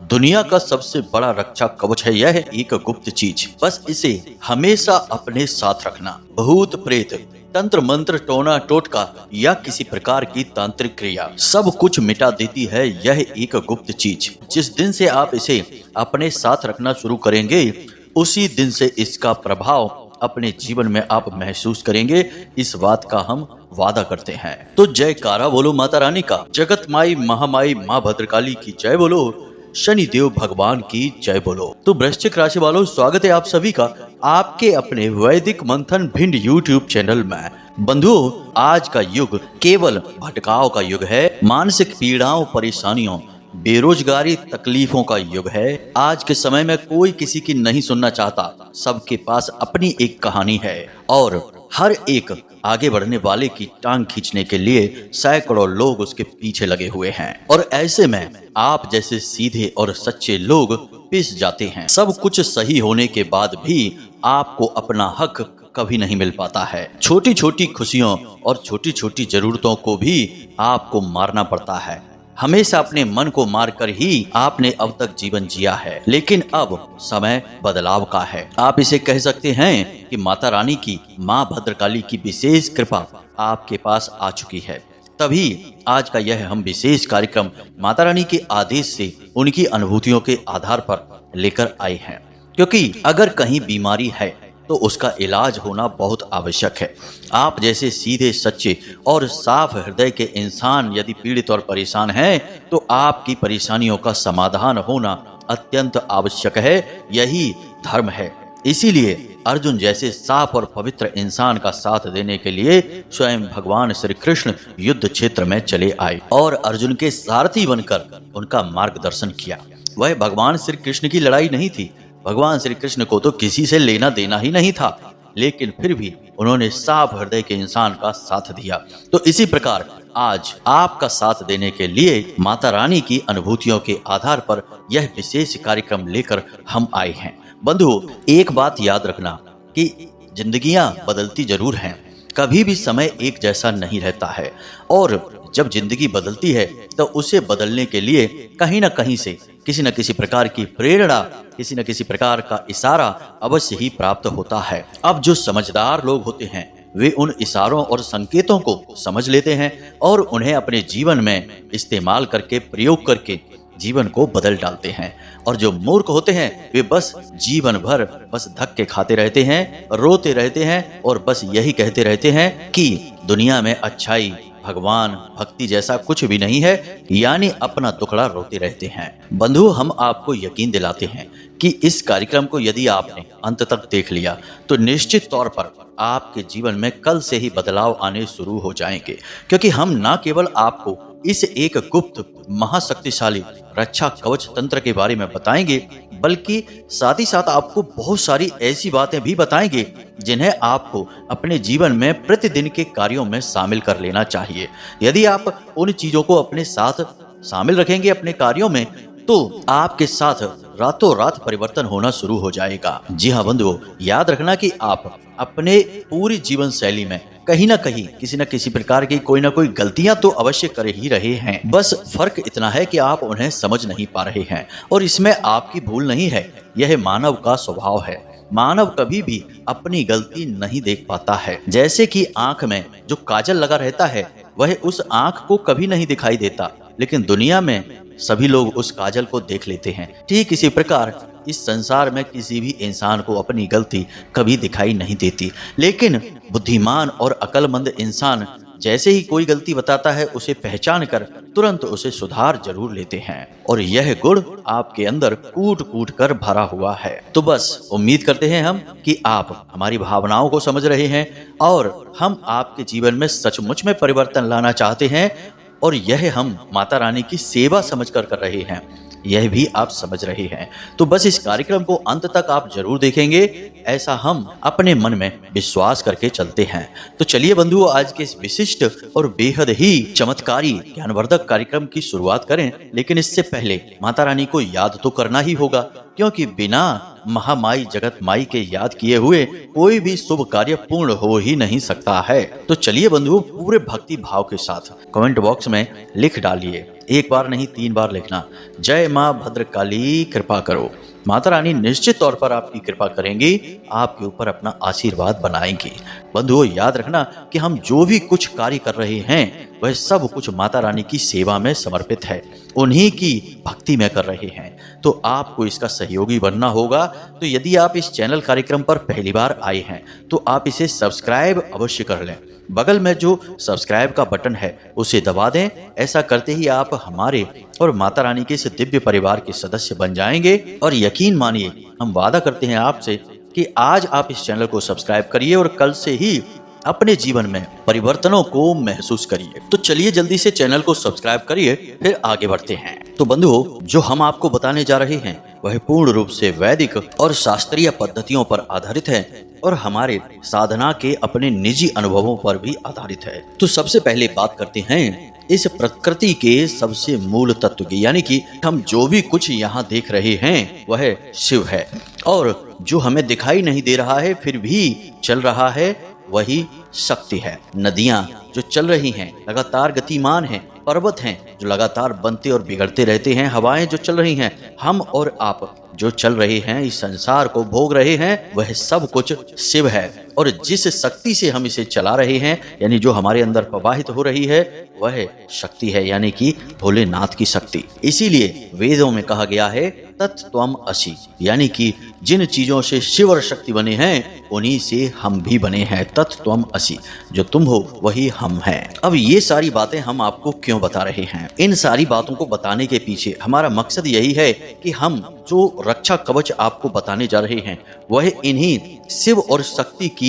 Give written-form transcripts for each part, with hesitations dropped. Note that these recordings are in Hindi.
दुनिया का सबसे बड़ा रक्षा कवच है यह एक गुप्त चीज, बस इसे हमेशा अपने साथ रखना। भूत प्रेत, तंत्र मंत्र, टोना टोटका या किसी प्रकार की तांत्रिक क्रिया सब कुछ मिटा देती है यह एक गुप्त चीज। जिस दिन से आप इसे अपने साथ रखना शुरू करेंगे उसी दिन से इसका प्रभाव अपने जीवन में आप महसूस करेंगे, इस बात का हम वादा करते हैं। तो जयकारा बोलो माता रानी का, जगत माई महामाई माँ भद्रकाली की जय बोलो, शनिदेव भगवान की जय बोलो। तो वृश्चिक राशि वालों, स्वागत है आप सभी का आपके अपने वैदिक मंथन भिंड यूट्यूब चैनल में। बंधुओं, आज का युग केवल भटकाव का युग है, मानसिक पीड़ाओं, परेशानियों, बेरोजगारी, तकलीफों का युग है। आज के समय में कोई किसी की नहीं सुनना चाहता, सबके पास अपनी एक कहानी है और हर एक आगे बढ़ने वाले की टांग खींचने के लिए सैकड़ों लोग उसके पीछे लगे हुए हैं। और ऐसे में आप जैसे सीधे और सच्चे लोग पिस जाते हैं। सब कुछ सही होने के बाद भी आपको अपना हक कभी नहीं मिल पाता है। छोटी छोटी खुशियों और छोटी छोटी जरूरतों को भी आपको मारना पड़ता है। हमेशा अपने मन को मारकर ही आपने अब तक जीवन जिया है, लेकिन अब समय बदलाव का है। आप इसे कह सकते हैं कि माता रानी की, माँ भद्रकाली की विशेष कृपा आपके पास आ चुकी है। तभी आज का यह हम विशेष कार्यक्रम माता रानी के आदेश से उनकी अनुभूतियों के आधार पर लेकर आए हैं, क्योंकि अगर कहीं बीमारी है तो उसका इलाज होना बहुत आवश्यक है। आप जैसे सीधे, सच्चे और साफ हृदय के इंसान यदि पीड़ित और परेशान हैं तो आपकी परेशानियों का समाधान होना अत्यंत आवश्यक है। यही धर्म है। इसीलिए अर्जुन जैसे साफ और पवित्र इंसान का साथ देने के लिए स्वयं भगवान श्री कृष्ण युद्ध क्षेत्र में चले आए और अर्जुन के सारथी बनकर उनका मार्गदर्शन किया। वह भगवान श्री कृष्ण की लड़ाई नहीं थी। भगवान श्री कृष्ण को तो किसी से लेना देना ही नहीं था, लेकिन फिर भी उन्होंने साफ हृदय के इंसान का साथ दिया। तो इसी प्रकार आज आपका साथ देने के लिए माता रानी की अनुभूतियों के आधार पर यह विशेष कार्यक्रम लेकर हम आए हैं। बंधुओं, एक बात याद रखना कि जिंदगियां बदलती जरूर हैं, कभी भी समय एक जैसा नहीं रहता है और जब जिंदगी बदलती है तो उसे बदलने के लिए कहीं ना कहीं से किसी न किसी प्रकार की प्रेरणा, किसी न किसी प्रकार का इशारा अवश्य ही प्राप्त होता है। अब जो समझदार लोग होते हैं वे उन इशारों और संकेतों को समझ लेते हैं और उन्हें अपने जीवन में इस्तेमाल करके, प्रयोग करके जीवन को बदल डालते हैं। और जो मूर्ख होते हैं वे बस जीवन भर बस धक्के खाते रहते हैं, रोते रहते हैं और बस यही कहते रहते हैं कि दुनिया में अच्छाई, भगवान, भक्ति जैसा कुछ भी नहीं है, यानी अपना टुकड़ा रोते रहते हैं। बंधु, हम आपको यकीन दिलाते हैं कि इस कार्यक्रम को यदि आपने अंत तक देख लिया तो निश्चित तौर पर आपके जीवन में कल से ही बदलाव आने शुरू हो जाएंगे, क्योंकि हम न केवल आपको इस एक गुप्त महाशक्तिशाली रक्षा कवच तंत्र के बारे में बताएंगे, बल्कि साथ ही साथ आपको बहुत सारी ऐसी बातें भी बताएंगे जिन्हें आपको अपने जीवन में प्रतिदिन के कार्यों में शामिल कर लेना चाहिए। यदि आप उन चीजों को अपने साथ शामिल रखेंगे अपने कार्यों में तो आपके साथ रातों रात परिवर्तन होना शुरू हो जाएगा। जी हाँ बंधुओं, याद रखना कि आप अपने पूरी जीवन शैली में कहीं ना कहीं किसी न किसी प्रकार की कोई ना कोई गलतियां तो अवश्य कर ही रहे हैं। बस फर्क इतना है कि आप उन्हें समझ नहीं पा रहे हैं और इसमें आपकी भूल नहीं है, यह मानव का स्वभाव है। मानव कभी भी अपनी गलती नहीं देख पाता है। जैसे कि आंख में जो काजल लगा रहता है वह उस आंख को कभी नहीं दिखाई देता, लेकिन दुनिया में सभी लोग उस काजल को देख लेते हैं। ठीक इसी प्रकार इस संसार में किसी भी इंसान को अपनी गलती कभी दिखाई नहीं देती, लेकिन बुद्धिमान और अक्लमंद इंसान जैसे ही कोई गलती बताता है उसे पहचान कर तुरंत उसे सुधार जरूर लेते हैं और यह गुण आपके अंदर कूट कूट कर भरा हुआ है। तो बस उम्मीद करते हैं हम कि आप हमारी भावनाओं को समझ रहे हैं और हम आपके जीवन में सचमुच में परिवर्तन लाना चाहते हैं और यह हम माता रानी की सेवा समझकर कर रहे हैं, यह भी आप समझ रहे हैं। तो बस इस कार्यक्रम को अंत तक आप जरूर देखेंगे, ऐसा हम अपने मन में विश्वास करके चलते हैं। तो चलिए बंधुओं, आज के इस विशिष्ट और बेहद ही चमत्कारी ज्ञानवर्धक कार्यक्रम की शुरुआत करें। लेकिन इससे पहले माता रानी को याद तो करना ही होगा, क्योंकि बिना महामाई जगत माई के याद किए हुए कोई भी शुभ कार्य पूर्ण हो ही नहीं सकता है। तो चलिए बंधुओं, पूरे भक्ति भाव के साथ कमेंट बॉक्स में लिख डालिए, एक बार नहीं 3 बार लिखना, जय माँ भद्रकाली कृपा करो। माता रानी निश्चित तौर पर आपकी कृपा करेंगी, आपके ऊपर अपना आशीर्वाद बनाएंगी। बंधुओं, याद रखना कि हम जो भी कुछ कार्य कर रहे हैं वह सब कुछ माता रानी की सेवा में समर्पित है, उन्हीं की भक्ति में कर रहे हैं। तो आपको इसका सहयोगी बनना होगा। तो यदि आप इस चैनल कार्यक्रम पर पहली बार आए हैं तो आप इसे सब्सक्राइब अवश्य कर लें। बगल में जो सब्सक्राइब का बटन है उसे दबा दें। ऐसा करते ही आप हमारे और माता रानी के इस दिव्य परिवार के सदस्य बन जाएंगे। और यकीन मानिए, हम वादा करते हैं आपसे कि आज आप इस चैनल को सब्सक्राइब करिए और कल से ही अपने जीवन में परिवर्तनों को महसूस करिए। तो चलिए जल्दी से चैनल को सब्सक्राइब करिए, फिर आगे बढ़ते हैं। तो बंधुओं, जो हम आपको बताने जा रहे हैं वह पूर्ण रूप से वैदिक और शास्त्रीय पद्धतियों पर आधारित है और हमारे साधना के अपने निजी अनुभवों पर भी आधारित है। तो सबसे पहले बात करते हैं इस प्रकृति के सबसे मूल तत्व की, यानी कि हम जो भी कुछ यहाँ देख रहे हैं वह शिव है, और जो हमें दिखाई नहीं दे रहा है फिर भी चल रहा है वही शक्ति है। नदियां जो चल रही हैं लगातार गतिमान हैं, पर्वत हैं जो लगातार बनते और बिगड़ते रहते हैं, हवाएं जो चल रही हैं, हम और आप जो चल रहे हैं, इस संसार को भोग रहे हैं, वह सब कुछ शिव है। और जिस शक्ति से हम इसे चला रहे हैं, यानी जो हमारे अंदर प्रवाहित हो रही है, वह शक्ति है, यानी कि भोलेनाथ की शक्ति। इसीलिए वेदों में कहा गया है तत्त्वम असि, यानी कि जिन चीजों से शिव और शक्ति बने हैं उन्हीं से हम भी बने हैं। तत्त्वम असि, जो तुम हो वही हम हैं। अब ये सारी बातें हम आपको क्यों बता रहे हैं? इन सारी बातों को बताने के पीछे हमारा मकसद यही है कि हम जो रक्षा कवच आपको बताने जा रहे हैं वह इन्हीं शिव और शक्ति की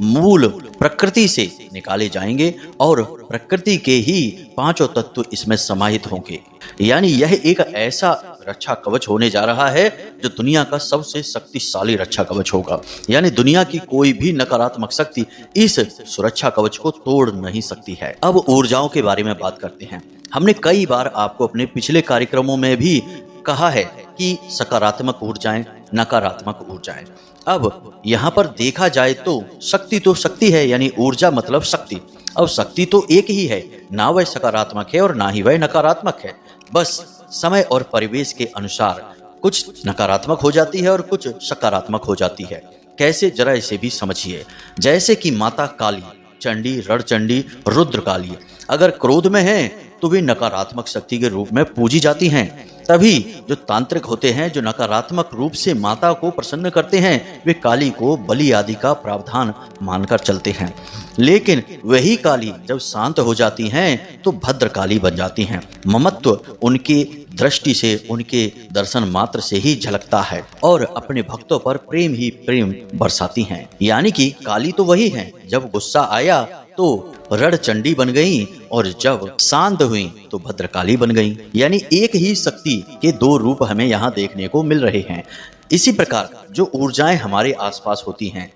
मूल प्रकृति से निकाले जाएंगे और प्रकृति के ही 5 तत्व इसमें समाहित होंगे। यानी यह एक ऐसा रक्षा कवच होने जा रहा है जो दुनिया का सबसे शक्तिशाली रक्षा कवच होगा। यानी दुनिया की कोई भी नकारात्मक शक्ति इस सुरक्षा कवच को तोड़ नहीं सकती है। अब ऊर्जाओं के बारे में बात करते हैं। हमने कई बार आपको अपने पिछले कार्यक्रमों में भी कहा है कि सकारात्मक ऊर्जाएं, नकारात्मक ऊर्जाएं। अब यहाँ पर देखा जाए तो शक्ति है, यानी ऊर्जा मतलब शक्ति। अब शक्ति तो एक ही है, ना वह सकारात्मक है और ना ही वह नकारात्मक है। बस समय और परिवेश के अनुसार कुछ नकारात्मक हो जाती है और कुछ सकारात्मक हो जाती है। कैसे, जरा इसे भी समझिए। जैसे कि माता काली, चंडी, रणचंडी, रुद्र काली अगर क्रोध में हैं तो वे नकारात्मक शक्ति के रूप में पूजी जाती हैं। तभी जो तांत्रिक होते हैं, जो नकारात्मक रूप से माता को प्रसन्न करते हैं, वे काली को बलि आदि का प्रावधान मानकर चलते हैं। लेकिन वही काली जब शांत हो जाती हैं तो भद्र काली बन जाती हैं। ममत्व उनकी दृष्टि से, उनके दर्शन मात्र से ही झलकता है और अपने भक्तों पर प्रेम ही प्रेम बरसाती हैं। यानी कि काली तो वही है, जब गुस्सा आया तो रणचंडी बन गई और जब शांत हुई तो भद्रकाली बन गई। यानी एक ही शक्ति के 2 रूप हमें यहाँ देखने को मिल रहे हैं। इसी प्रकार जो ऊर्जाएं हमारे आसपास होती हैं,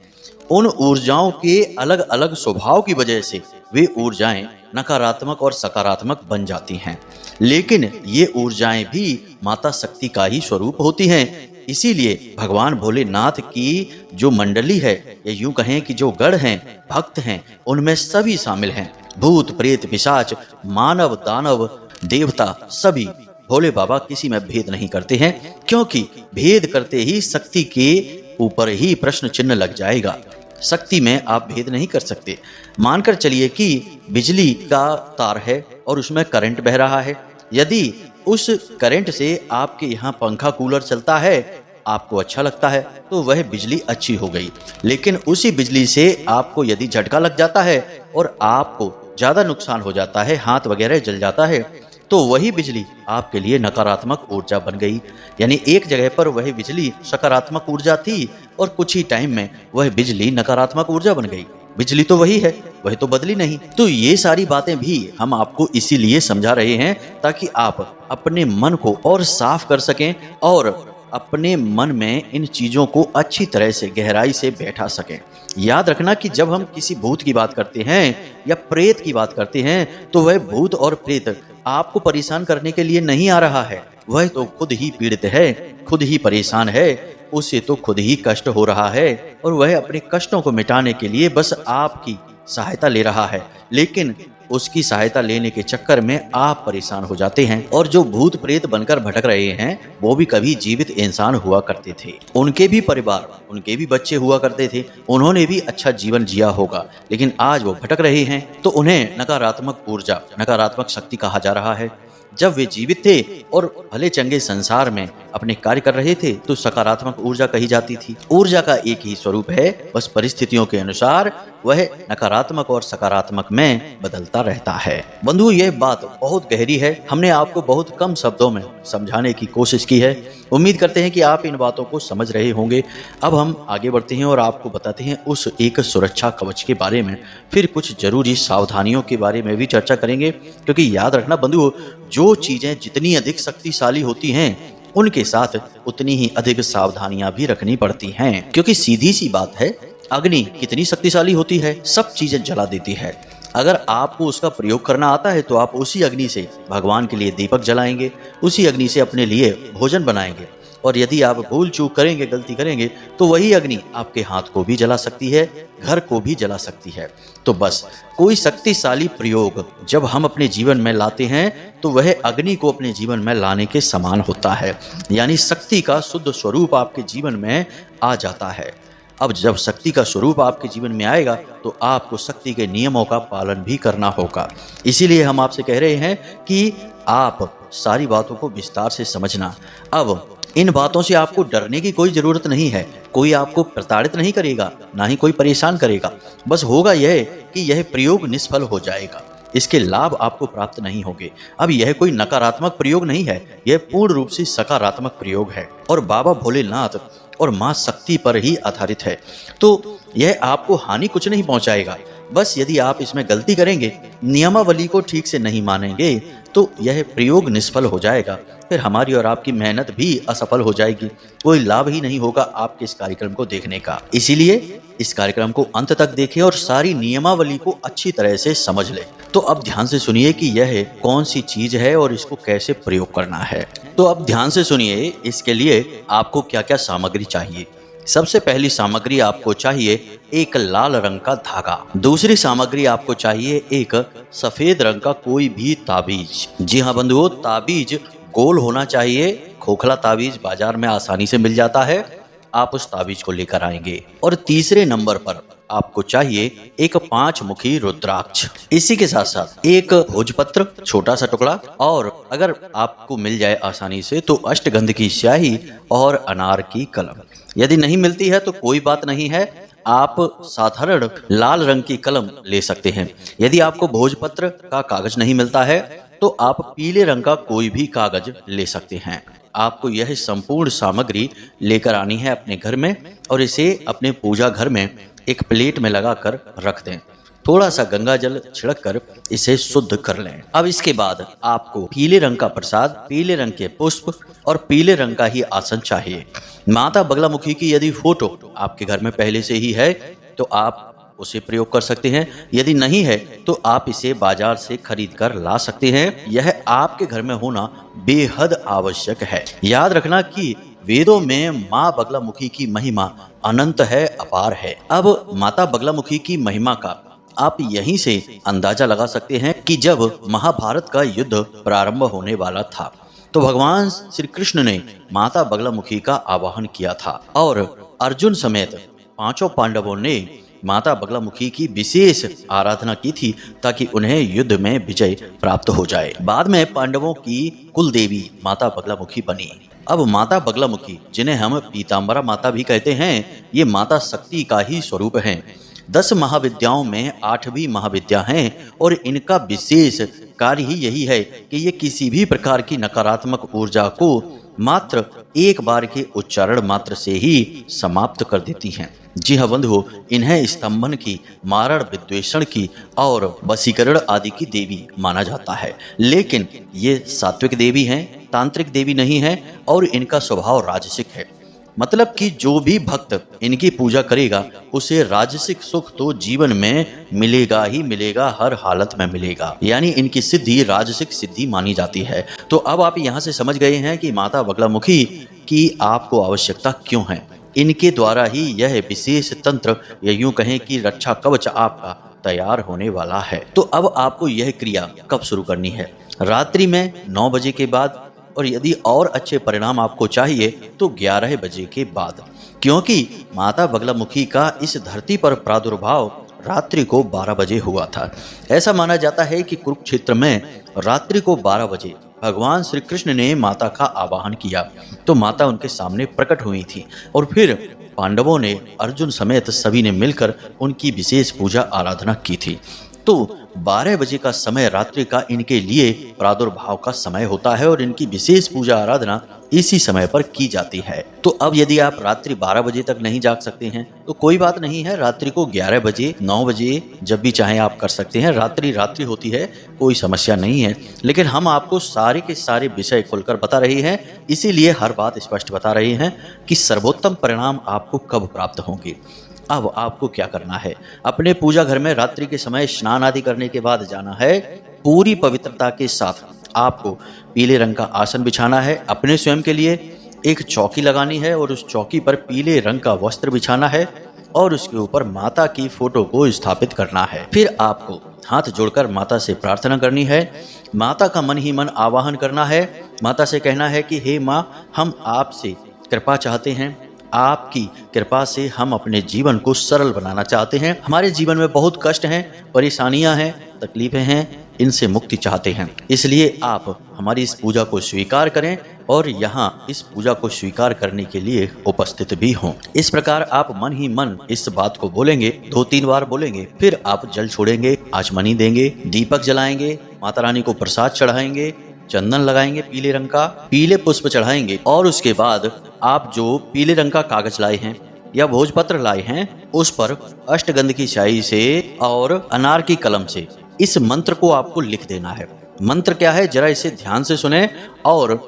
उन ऊर्जाओं के अलग अलग स्वभाव की वजह से वे ऊर्जाएं नकारात्मक और सकारात्मक बन जाती हैं। लेकिन ये ऊर्जाएं भी माता शक्ति का ही स्वरूप होती हैं। इसीलिए भगवान भोलेनाथ की जो मंडली है, या यूं कहें कि जो गढ़ हैं, भक्त हैं, उनमें सभी शामिल हैं। भूत, प्रेत, पिशाच, मानव, दानव, देवता, सभी भोले बाबा किसी में भेद नहीं करते हैं, क्योंकि भेद करते ही शक्ति के ऊपर ही प्रश्न चिन्ह लग जाएगा। शक्ति में आप भेद नहीं कर सकते। मानकर चलिए कि बिजली का तार है और उसमें करंट बह रहा है। यदि उस करंट से आपके यहाँ पंखा, कूलर चलता है, आपको अच्छा लगता है तो वह बिजली अच्छी हो गई। लेकिन उसी बिजली से आपको यदि झटका लग जाता है और आपको ज़्यादा नुकसान हो जाता है, हाथ वगैरह जल जाता है, तो वही बिजली आपके लिए नकारात्मक ऊर्जा बन गई। यानी एक जगह पर वह बिजली सकारात्मक ऊर्जा थी और कुछ ही टाइम में वह बिजली नकारात्मक ऊर्जा बन गई। बिजली तो वही है, वह तो बदली नहीं। तो ये सारी बातें भी हम आपको इसीलिए समझा रहे हैं ताकि आप अपने मन को और साफ कर सकें और अपने मन में इन चीज़ों को अच्छी तरह से गहराई से बैठा सकें। याद रखना कि जब हम किसी भूत की बात करते हैं या प्रेत की बात करते हैं तो वह भूत और प्रेत आपको परेशान करने के लिए नहीं आ रहा है। वह तो खुद ही पीड़ित है, खुद ही परेशान है, उसे तो खुद ही कष्ट हो रहा है और वह अपने कष्टों को मिटाने के लिए बस आपकी सहायता ले रहा है। लेकिन उसकी सहायता लेने के चक्कर में आप परेशान हो जाते हैं। और जो भूत प्रेत बनकर भटक रहे हैं वो भी कभी जीवित इंसान हुआ करते थे, उनके भी परिवार, उनके भी बच्चे हुआ करते थे, उन्होंने भी अच्छा जीवन जिया होगा, लेकिन आज वो भटक रहे हैं तो उन्हें नकारात्मक ऊर्जा, नकारात्मक शक्ति कहा जा रहा है। जब वे जीवित थे और भले चंगे संसार में अपने कार्य कर रहे थे तो सकारात्मक ऊर्जा कही जाती थी। ऊर्जा का एक ही स्वरूप है, बस परिस्थितियों के अनुसार वह नकारात्मक और सकारात्मक में बदलता रहता है। बंधु, यह बात बहुत गहरी है, हमने आपको बहुत कम शब्दों में समझाने की कोशिश की है। उम्मीद करते हैं कि आप इन बातों को समझ रहे होंगे। अब हम आगे बढ़ते हैं और आपको बताते हैं उस एक सुरक्षा कवच के बारे में, फिर कुछ जरूरी सावधानियों के बारे में भी चर्चा करेंगे। क्योंकि याद रखना बंधु, जो चीजें जितनी अधिक शक्तिशाली होती हैं उनके साथ उतनी ही अधिक सावधानियां भी रखनी पड़ती हैं। क्योंकि सीधी सी बात है, अग्नि कितनी शक्तिशाली होती है, सब चीजें जला देती है। अगर आपको उसका प्रयोग करना आता है तो आप उसी अग्नि से भगवान के लिए दीपक जलाएंगे, उसी अग्नि से अपने लिए भोजन बनाएंगे। और यदि आप भूल चूक करेंगे, गलती करेंगे, तो वही अग्नि आपके हाथ को भी जला सकती है, घर को भी जला सकती है। तो बस कोई शक्तिशाली प्रयोग जब हम अपने जीवन में लाते हैं तो वह अग्नि को अपने जीवन में लाने के समान होता है, यानी शक्ति का शुद्ध स्वरूप आपके जीवन में आ जाता है। अब जब शक्ति का स्वरूप आपके जीवन में आएगा तो आपको शक्ति के नियमों का पालन भी करना होगा। इसीलिए हम आपसे कह रहे हैं कि आप सारी बातों को विस्तार से समझना। अब इन बातों से आपको डरने की कोई जरूरत नहीं है, कोई आपको प्रताड़ित नहीं करेगा, ना ही कोई परेशान करेगा। बस होगा यह कि यह प्रयोग निष्फल हो जाएगा, इसके लाभ आपको प्राप्त नहीं होंगे। अब यह कोई नकारात्मक प्रयोग नहीं है, यह पूर्ण रूप से सकारात्मक प्रयोग है और बाबा भोलेनाथ और माँ शक्ति पर ही आधारित है। तो यह आपको हानि कुछ नहीं पहुंचाएगा। बस यदि आप इसमें गलती करेंगे, नियमावली को ठीक से नहीं मानेंगे, तो यह प्रयोग निष्फल हो जाएगा। फिर हमारी और आपकी मेहनत भी असफल हो जाएगी, कोई लाभ ही नहीं होगा आपके इस कार्यक्रम को देखने का। इसीलिए इस कार्यक्रम को अंत तक देखें और सारी नियमावली को अच्छी तरह से समझ लें। तो अब ध्यान से सुनिए कि यह कौन सी चीज है और इसको कैसे प्रयोग करना है। तो अब ध्यान से सुनिए, इसके लिए आपको क्या क्या सामग्री चाहिए। सबसे पहली सामग्री आपको चाहिए एक लाल रंग का धागा। दूसरी सामग्री आपको चाहिए एक सफेद रंग का कोई भी ताबीज। जी हाँ बंधुओं, ताबीज गोल होना चाहिए। खोखला ताबीज बाजार में आसानी से मिल जाता है, आप उस ताबीज को लेकर आएंगे। और तीसरे नंबर पर आपको चाहिए एक 5 मुखी रुद्राक्ष। इसी के साथ साथ एक भोजपत्र, छोटा सा टुकड़ा, और अगर आपको मिल जाए आसानी से तो अष्टगंध की स्याही और अनार की कलम। यदि नहीं मिलती है तो कोई बात नहीं है, आप साधारण लाल रंग की कलम ले सकते हैं। यदि आपको भोजपत्र का कागज नहीं मिलता है तो आप पीले रंग का कोई भी कागज ले सकते हैं। आपको यह संपूर्ण सामग्री लेकर आनी है अपने घर में और इसे अपने पूजा घर में एक प्लेट में लगाकर रख दें। थोड़ा सा गंगा जल छिड़क कर इसे शुद्ध कर लें। अब इसके बाद आपको पीले रंग का प्रसाद, पीले रंग के पुष्प और पीले रंग का ही आसन चाहिए। माता बगलामुखी की यदि फोटो आपके घर में पहले से ही है तो आप उसे प्रयोग कर सकते हैं, यदि नहीं है तो आप इसे बाजार से खरीद कर ला सकते हैं। यह आपके घर में होना बेहद आवश्यक है। याद रखना कि वेदों में माँ बगलामुखी की महिमा अनंत है, अपार है। अब माता बगलामुखी की महिमा का आप यहीं से अंदाजा लगा सकते हैं कि जब महाभारत का युद्ध प्रारंभ होने वाला था तो भगवान श्री कृष्ण ने माता बगलामुखी का आवाहन किया था और अर्जुन समेत 5 पांडवों ने माता बगलामुखी की विशेष आराधना की थी ताकि उन्हें युद्ध में विजय प्राप्त हो जाए। बाद में पांडवों की कुल देवी माता बगलामुखी बनी। अब माता बगलामुखी, जिन्हें हम पीताम्बरा माता भी कहते हैं, ये माता शक्ति का ही स्वरूप हैं। 10 महाविद्याओं में 8वीं महाविद्या हैं और इनका विशेष कार्य ही यही है कि ये किसी भी प्रकार की नकारात्मक ऊर्जा को मात्र एक बार के उच्चारण मात्र से ही समाप्त कर देती हैं। जी हाँ बंधुओं, इन्हें स्तंभन की, मारण विद्वेषण की और वशीकरण आदि की देवी माना जाता है। लेकिन ये सात्विक देवी हैं, तांत्रिक देवी नहीं है और इनका स्वभाव राजसिक है। मतलब कि जो भी भक्त इनकी पूजा करेगा उसे राजसिक सुख तो जीवन में मिलेगा ही मिलेगा, हर हालत में मिलेगा। यानी इनकी सिद्धि राजसिक सिद्धि मानी जाती है। तो अब आप यहाँ से समझ गए हैं कि माता बगलामुखी की आपको आवश्यकता क्यों है। इनके द्वारा ही यह विशेष तंत्र या यूं कहें कि रक्षा कवच आपका तैयार होने वाला है। तो अब आपको यह क्रिया कब शुरू करनी है? रात्रि में 9 बजे के बाद, और यदि और अच्छे परिणाम आपको चाहिए तो 11 बजे के बाद, क्योंकि माता बगलामुखी का इस धरती पर प्रादुर्भाव रात्रि को 12 बजे हुआ था। ऐसा माना जाता है कि कुरुक्षेत्र में रात्रि को 12 बजे भगवान श्री कृष्ण ने माता का आवाहन किया तो माता उनके सामने प्रकट हुई थी, और फिर पांडवों ने अर्जुन समेत सभी ने मिलकर उनकी विशेष पूजा आराधना की थी। तो 12 बजे का समय रात्रि का इनके लिए प्रादुर्भाव का समय होता है और इनकी विशेष पूजा आराधना इसी समय पर की जाती है। तो अब यदि आप रात्रि 12 बजे तक नहीं जाग सकते हैं तो कोई बात नहीं है, रात्रि को 11 बजे 9 बजे जब भी चाहें आप कर सकते हैं। रात्रि रात्रि होती है, कोई समस्या नहीं है। लेकिन हम आपको सारे के सारे विषय खुलकर बता रहे हैं, इसीलिए हर बात स्पष्ट बता रहे हैं कि सर्वोत्तम परिणाम आपको कब प्राप्त होंगे। अब आपको क्या करना है? अपने पूजा घर में रात्रि के समय स्नान आदि करने के बाद जाना है। पूरी पवित्रता के साथ आपको पीले रंग का आसन बिछाना है। अपने स्वयं के लिए एक चौकी लगानी है और उस चौकी पर पीले रंग का वस्त्र बिछाना है और उसके ऊपर माता की फोटो को स्थापित करना है। फिर आपको हाथ जोड़कर माता से प्रार्थना करनी है। माता का मन ही मन आवाहन करना है। माता से कहना है कि हे माँ, हम आपसे कृपा चाहते हैं, आपकी कृपा से हम अपने जीवन को सरल बनाना चाहते हैं। हमारे जीवन में बहुत कष्ट हैं, परेशानियां हैं, तकलीफें हैं, इनसे मुक्ति चाहते हैं। इसलिए आप हमारी इस पूजा को स्वीकार करें और यहाँ इस पूजा को स्वीकार करने के लिए उपस्थित भी हों। इस प्रकार आप मन ही मन इस बात को बोलेंगे, 2-3 बार बोलेंगे। फिर आप जल छोड़ेंगे, आचमनी देंगे, दीपक जलाएंगे, माता रानी को प्रसाद चढ़ाएंगे, चंदन लगाएंगे पीले रंग का, पीले पुष्प चढ़ाएंगे और उसके बाद आप जो पीले रंग का कागज लाए हैं या भोजपत्र लाए हैं उस पर अष्टगंध की स्याही से और अनार की कलम से इस मंत्र को आपको लिख देना है। मंत्र क्या है, जरा इसे ध्यान से सुने और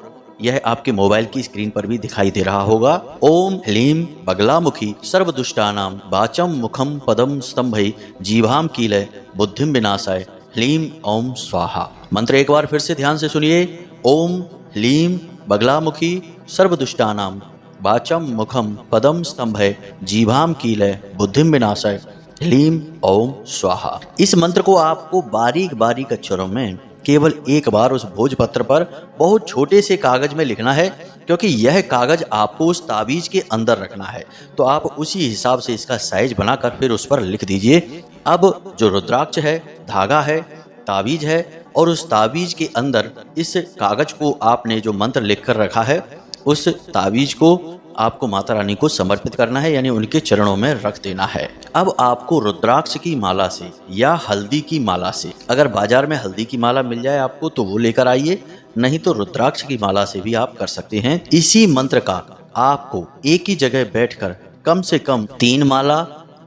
यह आपके मोबाइल की स्क्रीन पर भी दिखाई दे रहा होगा। ओम ह्लीम बगलामुखी सर्वदुष्टानाम वाचम मुखम पदम स्तंभई जीवाम कीलय बुद्धिम विनाशाय ह्लीम ओम स्वाहा। मंत्र एक बार फिर से ध्यान से सुनिए। ओम ह्लीम बगलामुखी सर्वदुष्टानाम वाचम मुखम पदम स्तंभय जीवाम कीलय बुद्धिम विनाशाय ह्लीम ओम स्वाहा। इस मंत्र को आपको बारीक बारीक अक्षरों में केवल एक बार उस भोजपत्र पर बहुत छोटे से कागज में लिखना है, क्योंकि यह कागज आपको उस ताबीज के अंदर रखना है। तो आप उसी हिसाब से इसका साइज बनाकर फिर उस पर लिख दीजिए। अब जो रुद्राक्ष है, धागा है, ताबीज है और उस ताबीज के अंदर इस कागज को आपने जो मंत्र लिख कर रखा है उस ताबीज को आपको माता रानी को समर्पित करना है, यानी उनके चरणों में रख देना है। अब आपको रुद्राक्ष की माला से या हल्दी की माला से, अगर बाजार में हल्दी की माला मिल जाए आपको तो वो लेकर आइए, नहीं तो रुद्राक्ष की माला से भी आप कर सकते हैं। इसी मंत्र का आपको एक ही जगह बैठकर कम से कम 3 माला,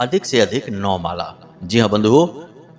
अधिक से अधिक 9 माला, जी हाँ बंधुओं,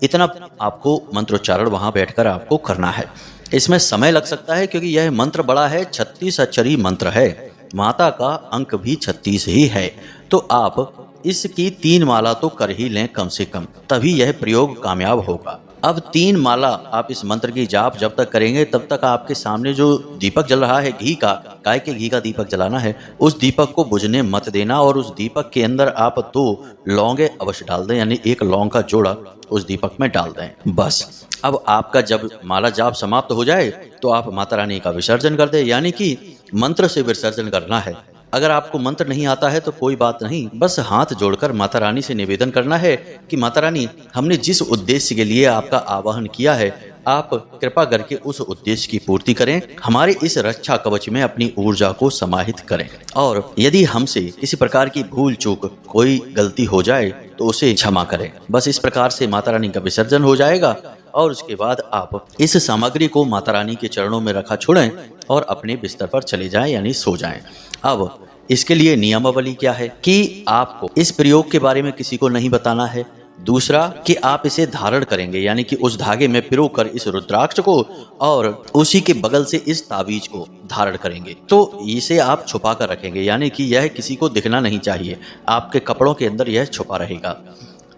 इतना आपको मंत्रोच्चारण वहां बैठकर आपको करना है। इसमें समय लग सकता है क्योंकि यह मंत्र बड़ा है, 36 अक्षरी मंत्र है, माता का अंक भी 36 ही है। तो आप इसकी 3 माला तो कर ही लें कम से कम, तभी यह प्रयोग कामयाब होगा। अब 3 माला आप इस मंत्र की जाप जब तक करेंगे तब तक आपके सामने जो दीपक जल रहा है घी का, गाय के घी का दीपक जलाना है, उस दीपक को बुझने मत देना और उस दीपक के अंदर आप 2 लौंगे अवश्य डाल दें, यानी एक लौंग का जोड़ा उस दीपक में डाल दें। बस अब आपका जब माला जाप समाप्त हो जाए तो आप माता रानी का विसर्जन कर दें, यानी कि मंत्र से विसर्जन करना है। अगर आपको मंत्र नहीं आता है तो कोई बात नहीं, बस हाथ जोड़कर माता रानी से निवेदन करना है कि माता रानी, हमने जिस उद्देश्य के लिए आपका आवाहन किया है आप कृपा करके उस उद्देश्य की पूर्ति करें, हमारे इस रक्षा कवच में अपनी ऊर्जा को समाहित करें और यदि हमसे किसी प्रकार की भूल चूक कोई गलती हो जाए तो उसे क्षमा करें। बस इस प्रकार से माता रानी का विसर्जन हो जाएगा और उसके बाद आप इस सामग्री को माता रानी के चरणों में रखा छोड़ें और अपने बिस्तर पर चले जाएं, यानी सो जाएं। अब इसके लिए नियमावली क्या है कि आपको इस प्रयोग के बारे में किसी को नहीं बताना है, दूसरा कि आप इसे धारण करेंगे, यानी कि उस धागे में पिरोकर इस रुद्राक्ष को और उसी के बगल से इस ताबीज को धारण करेंगे। तो इसे आप छुपा कर रखेंगे, यानी कि यह किसी को दिखना नहीं चाहिए, आपके कपड़ों के अंदर यह छुपा रहेगा।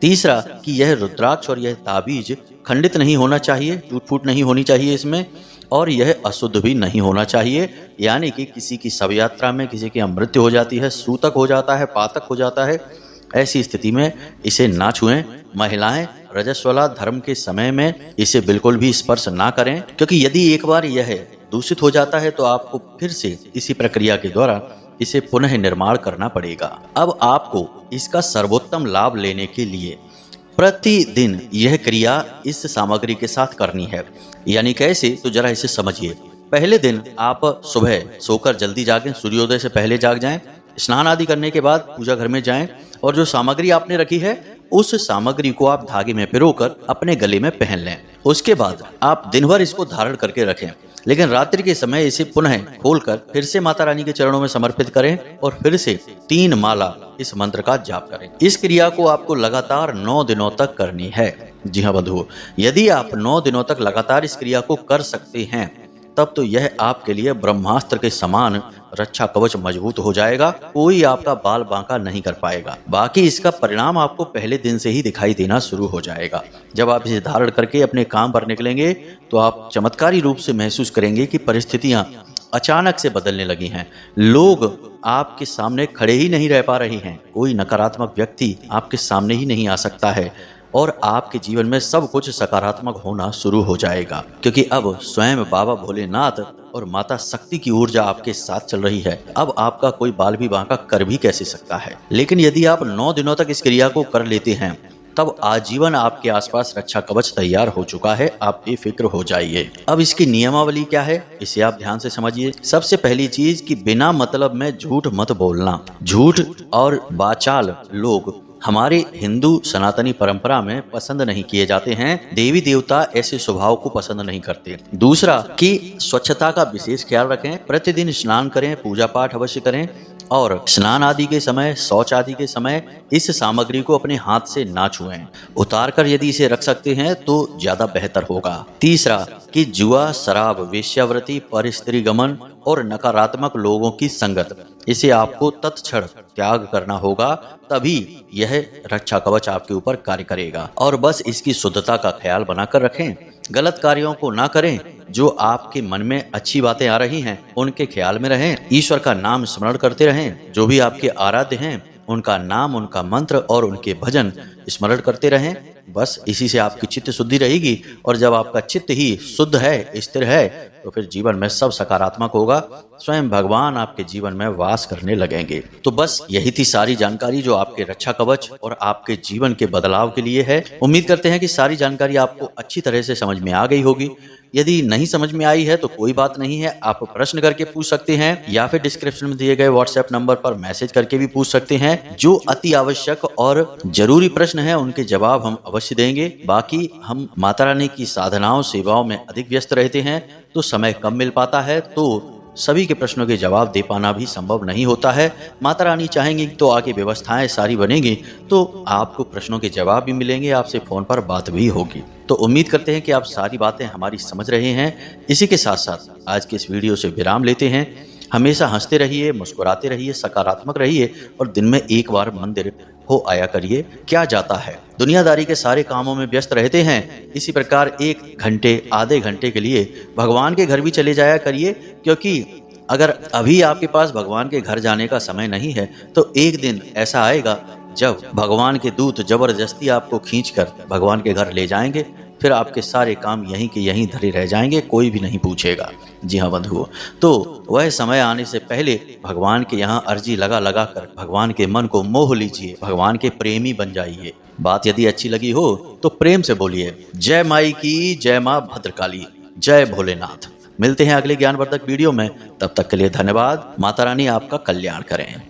तीसरा कि यह रुद्राक्ष और यह ताबीज खंडित नहीं होना चाहिए, टूट फूट नहीं होनी चाहिए इसमें, और यह अशुद्ध भी नहीं होना चाहिए, यानी कि किसी की शव यात्रा में किसी की मृत्यु हो जाती है, सूतक हो जाता है, पातक हो जाता है, ऐसी स्थिति में इसे ना छुएं। महिलाएं रजस्वला धर्म के समय में इसे बिल्कुल भी स्पर्श ना करें, क्योंकि यदि एक बार यह दूषित हो जाता है तो आपको फिर से इसी प्रक्रिया के द्वारा इसे पुनः निर्माण करना पड़ेगा। अब आपको इसका सर्वोत्तम लाभ लेने के लिए प्रतिदिन यह क्रिया इस सामग्री के साथ करनी है। यानी कैसे, तो जरा इसे समझिए। पहले दिन आप सुबह सोकर जल्दी जागें, सूर्योदय से पहले जाग जाएं, स्नान आदि करने के बाद पूजा घर में जाएं और जो सामग्री आपने रखी है उस सामग्री को आप धागे में पिरोकर अपने गले में पहन लें। उसके बाद आप दिन भर इसको धारण करके रखें, लेकिन रात्रि के समय इसे पुनः खोलकर फिर से माता रानी के चरणों में समर्पित करें और फिर से 3 माला इस मंत्र का जाप करें। इस क्रिया को आपको लगातार 9 दिनों तक करनी है। जी हाँ बंधुओं, यदि आप 9 दिनों तक लगातार इस क्रिया को कर सकते हैं तब तो यह आपके लिए ब्रह्मास्त्र के समान रक्षा कवच मजबूत हो जाएगा, कोई आपका बाल बांका नहीं कर पाएगा। बाकी इसका परिणाम आपको पहले दिन से ही दिखाई देना शुरू हो जाएगा। जब आप इसे धारण करके अपने काम पर निकलेंगे तो आप चमत्कारी रूप से महसूस करेंगे कि परिस्थितियां अचानक से बदलने लगी हैं, लोग आपके सामने खड़े ही नहीं रह पा रहे हैं, कोई नकारात्मक व्यक्ति आपके सामने ही नहीं आ सकता है और आपके जीवन में सब कुछ सकारात्मक होना शुरू हो जाएगा, क्योंकि अब स्वयं बाबा भोलेनाथ और माता शक्ति की ऊर्जा आपके साथ चल रही है। अब आपका कोई बाल भी बांका कर भी कैसे सकता है। लेकिन यदि आप 9 दिनों तक इस क्रिया को कर लेते हैं तब आजीवन आपके आसपास रक्षा कवच तैयार हो चुका है, आप बेफिक्र हो जाइए। अब इसकी नियमावली क्या है, इसे आप ध्यान से समझिए। सबसे पहली चीज कि बिना मतलब में झूठ मत बोलना। झूठ और बाचाल लोग हमारे हिंदू सनातनी परंपरा में पसंद नहीं किए जाते हैं, देवी देवता ऐसे स्वभाव को पसंद नहीं करते। दूसरा कि स्वच्छता का विशेष ख्याल रखें, प्रतिदिन स्नान करें, पूजा पाठ अवश्य करें और स्नान आदि के समय, शौच आदि के समय इस सामग्री को अपने हाथ से ना छुएं। उतार कर यदि इसे रख सकते हैं तो ज्यादा बेहतर होगा। तीसरा कि जुआ, शराब, वेश्यावृत्ति, पर स्त्री गमन और नकारात्मक लोगों की संगत, इसे आपको तत्क्षण त्याग करना होगा, तभी यह रक्षा कवच आपके ऊपर कार्य करेगा। और बस इसकी शुद्धता का ख्याल बनाकर रखें, गलत कार्यों को ना करें, जो आपके मन में अच्छी बातें आ रही हैं उनके ख्याल में रहें, ईश्वर का नाम स्मरण करते रहें, जो भी आपके आराध्य हैं उनका नाम, उनका मंत्र और उनके भजन स्मरण करते रहें। बस इसी से आपकी चित्त शुद्धि रहेगी और जब आपका चित्त ही शुद्ध है, स्थिर है, तो फिर जीवन में सब सकारात्मक होगा, स्वयं भगवान आपके जीवन में वास करने लगेंगे। तो बस यही थी सारी जानकारी जो आपके रक्षा कवच और आपके जीवन के बदलाव के लिए है। उम्मीद करते हैं कि सारी जानकारी आपको अच्छी तरह से समझ में आ गई होगी। यदि नहीं समझ में आई है तो कोई बात नहीं है, आप प्रश्न करके पूछ सकते हैं या फिर डिस्क्रिप्शन में दिए गए व्हाट्सएप नंबर पर मैसेज करके भी पूछ सकते हैं। जो अति आवश्यक और जरूरी प्रश्न है उनके जवाब हम अवश्य देंगे। बाकी हम माता रानी की साधनाओं, सेवाओं में अधिक व्यस्त रहते हैं तो समय कम मिल पाता है, तो सभी के प्रश्नों के जवाब दे पाना भी संभव नहीं होता है। माता रानी चाहेंगी तो आगे व्यवस्थाएं सारी बनेंगी तो आपको प्रश्नों के जवाब भी मिलेंगे, आपसे फोन पर बात भी होगी। तो उम्मीद करते हैं कि आप सारी बातें हमारी समझ रहे हैं। इसी के साथ साथ आज के इस वीडियो से विराम लेते हैं। हमेशा हंसते रहिए, मुस्कुराते रहिए, सकारात्मक रहिए और दिन में एक बार मंदिर हो आया करिए। क्या जाता है, दुनियादारी के सारे कामों में व्यस्त रहते हैं, इसी प्रकार 1 घंटे, आधे घंटे के लिए भगवान के घर भी चले जाया करिए, क्योंकि अगर अभी आपके पास भगवान के घर जाने का समय नहीं है तो एक दिन ऐसा आएगा जब भगवान के दूत जबरदस्ती आपको खींचकर भगवान के घर ले जाएंगे, फिर आपके सारे काम यहीं के यहीं धरे रह जाएंगे, कोई भी नहीं पूछेगा। जी हाँ बंधुओं, तो वह समय आने से पहले भगवान के यहाँ अर्जी लगा लगा कर भगवान के मन को मोह लीजिए, भगवान के प्रेमी बन जाइए। बात यदि अच्छी लगी हो तो प्रेम से बोलिए जय माई की, जय माँ भद्रकाली, जय भोलेनाथ। मिलते हैं अगले ज्ञानवर्धक वीडियो में, तब तक के लिए धन्यवाद। माता रानी आपका कल्याण करें।